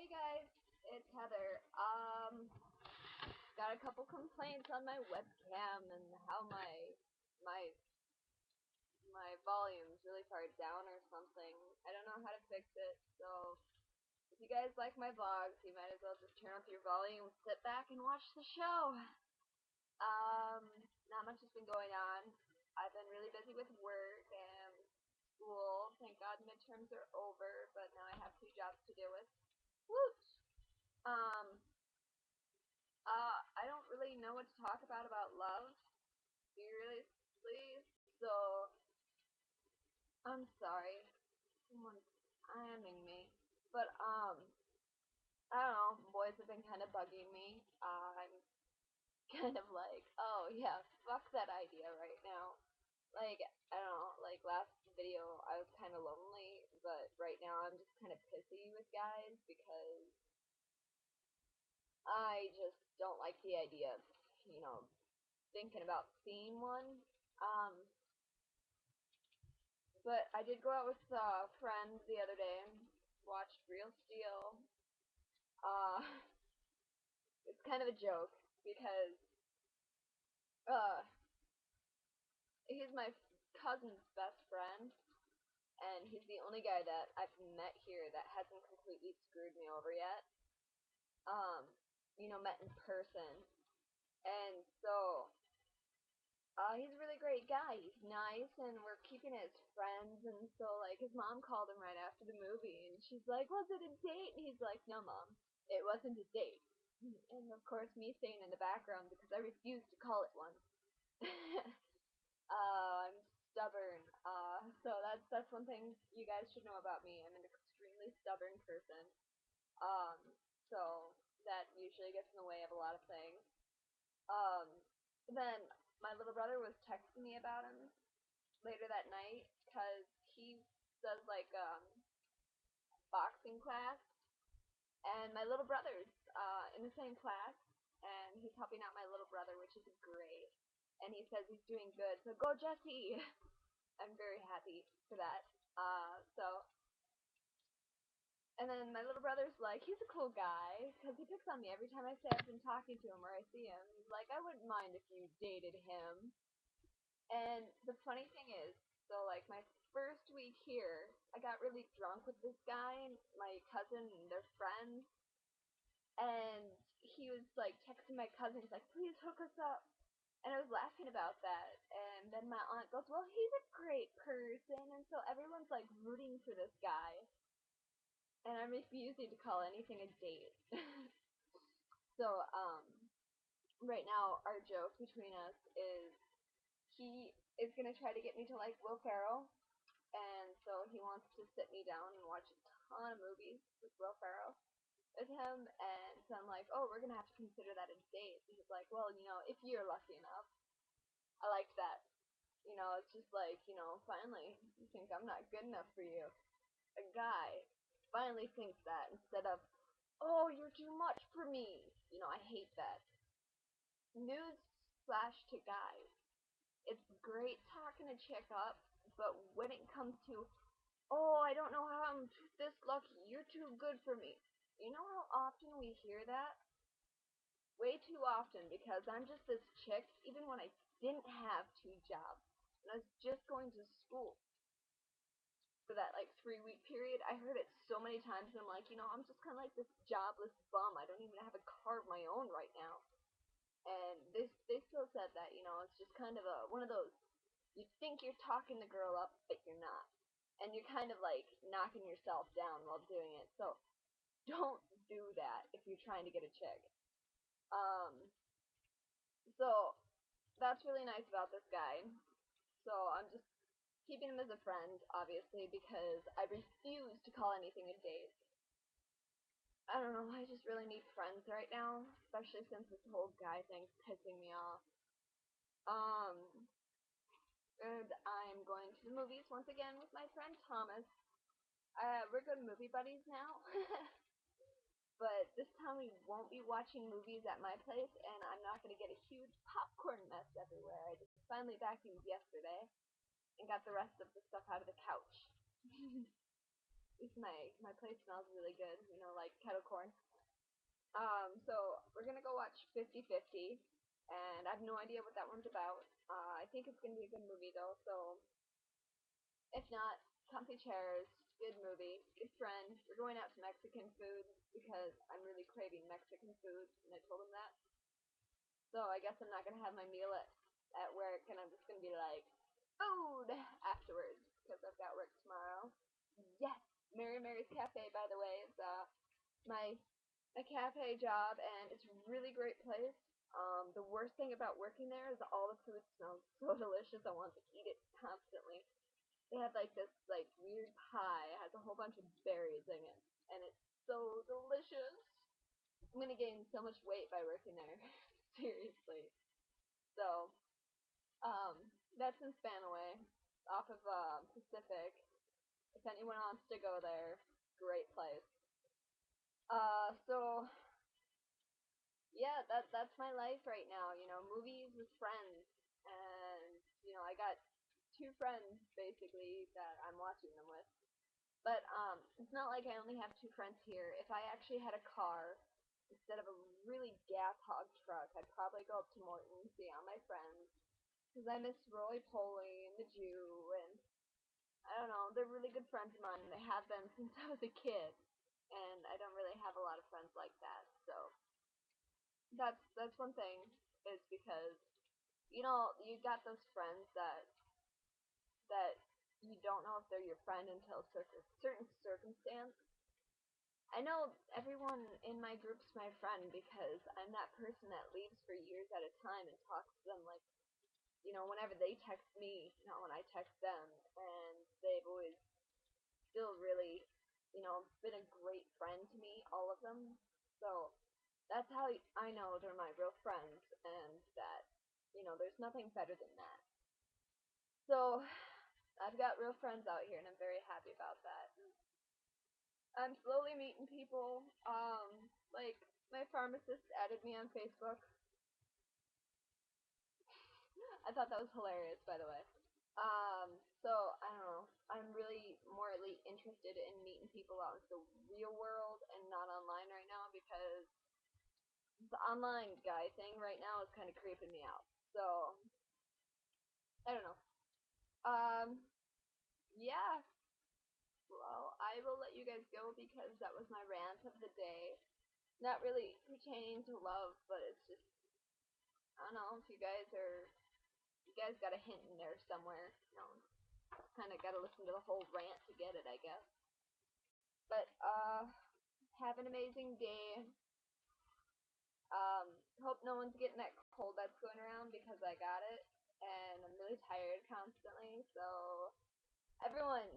Hey guys, it's Heather. Got a couple complaints on my webcam and how my my volume's really far down or something. I don't know how to fix it. So if you guys like my vlogs, you might as well just turn up your volume, sit back, and watch the show. Not much has been going on. I've been really busy with work and school. Thank God midterms are over, but now I have 2 jobs to deal with. Woot! Um, I don't really know what to talk about love, seriously, so I'm sorry. Someone's IMing me. But, I don't know, boys have been kind of bugging me. I'm kind of like, oh yeah, fuck that idea right now. Like, I don't know, like last video I was kind of lonely, but right now I'm just kind of pissy with guys because I just don't like the idea of, thinking about seeing one. Um, But I did go out with friends the other day, watched Real Steel. Uh, it's kind of a joke because uh, he's my cousin's best friend, and he's the only guy that I've met here that hasn't completely screwed me over yet. Um, met in person, and so he's a really great guy. He's nice, and we're keeping it as friends. And so, like, his mom called him right after the movie, and she's like, "Was it a date?" And he's like, "No, mom, it wasn't a date." And of course, me staying in the background because I refuse to call it one. I'm stubborn. So that's one thing you guys should know about me. I'm an extremely stubborn person. Um, so that usually gets in the way of a lot of things. Um, then my little brother was texting me about him later that night because he does like boxing class, and my little brother's in the same class, and he's helping out my little brother, which is great. And he says he's doing good, so go Jesse! I'm very happy for that. So, and then my little brother's like, he's a cool guy, because he picks on me every time I say I've been talking to him or I see him. He's like, I wouldn't mind if you dated him. And the funny thing is, so like my first week here, I got really drunk with this guy and my cousin and their friends, and he was like texting my cousin, he's like, please hook us up. And I was laughing about that, and then my aunt goes, well, he's a great person, and so everyone's like rooting for this guy, and I'm refusing to call anything a date. So, right now our joke between us is he is gonna try to get me to like Will Ferrell, and so he wants to sit me down and watch a ton of movies with Will Ferrell with him, and so I'm like, oh, we're gonna have to consider that a date. And he's like, well, if you're lucky enough. I like that. It's just like, finally, you think I'm not good enough for you. A guy finally thinks that instead of, oh, you're too much for me. I hate that. News flash to guys. It's great talking a chick up, but when it comes to, oh, I don't know how I'm this lucky, you're too good for me. You know how often we hear that? Way too often, because I'm just this chick, even when I didn't have 2 jobs. And I was just going to school for that like 3 week period. I heard it so many times, and I'm like, I'm just kind of like this jobless bum. I don't even have a car of my own right now. And they still said that, it's just kind of one of those, you think you're talking the girl up, but you're not. And you're kind of like knocking yourself down while doing it. So don't do that if you're trying to get a chick. Um, so that's really nice about this guy. So I'm just keeping him as a friend, obviously, because I refuse to call anything a date. I don't know, I just really need friends right now, especially since this whole guy thing's pissing me off. Um, and I'm going to the movies once again with my friend Thomas. We're good movie buddies now. But this time we won't be watching movies at my place, and I'm not going to get a huge popcorn mess everywhere. I just finally vacuumed yesterday and got the rest of the stuff out of the couch. my place smells really good, like kettle corn. So we're gonna go watch 50/50, and I have no idea what that one's about. I think it's gonna be a good movie though, so if not, comfy chairs, good movie, good friend. We're going out to Mexican food because I'm really craving Mexican food, and I told him that. So I guess I'm not gonna have my meal at work, and I'm just gonna be like, food afterwards because I've got work tomorrow. Yes, Mary Mary's Cafe, by the way, is my a cafe job, and it's a really great place. The worst thing about working there is all the food smells so delicious. I want to eat it constantly. They have like this like weird pie. It has a whole bunch of berries in it, and it's so delicious. I'm gonna gain so much weight by working there. Seriously. So, um, that's in Spanaway, off of Pacific. If anyone wants to go there, great place. So yeah, that's my life right now. Movies with friends, and I got two friends basically that I'm watching them with. But it's not like I only have two friends here. If I actually had a car instead of a really gas hog truck, I'd probably go up to Morton and see all my friends because I miss Roy Poley and the Jew, and I don't know, they're really good friends of mine. And they have been since I was a kid, and I don't really have a lot of friends like that. So that's one thing is because you got those friends that you don't know if they're your friend until a certain circumstance. I know everyone in my group's my friend because I'm that person that leaves for years at a time and talks to them like, whenever they text me, not when I text them, and they've always still really, been a great friend to me, all of them. So that's how I know they're my real friends, and that, there's nothing better than that. So I've got real friends out here, and I'm very happy about that. I'm slowly meeting people. Like my pharmacist added me on Facebook. I thought that was hilarious, by the way. So I don't know. I'm really morely interested in meeting people out in the real world and not online right now because the online guy thing right now is kind of creeping me out. So I don't know. Um, yeah. Well, I will let you guys go because that was my rant of the day. Not really pertaining to love, but it's just I don't know if you guys got a hint in there somewhere. Kind of got to listen to the whole rant to get it, I guess. But have an amazing day. Um, hope no one's getting that cold that's going around because I got it, and I'm really tired constantly. So everyone,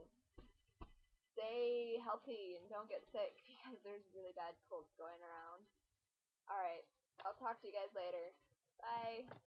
stay healthy and don't get sick because there's really bad colds going around. All right, I'll talk to you guys later. Bye.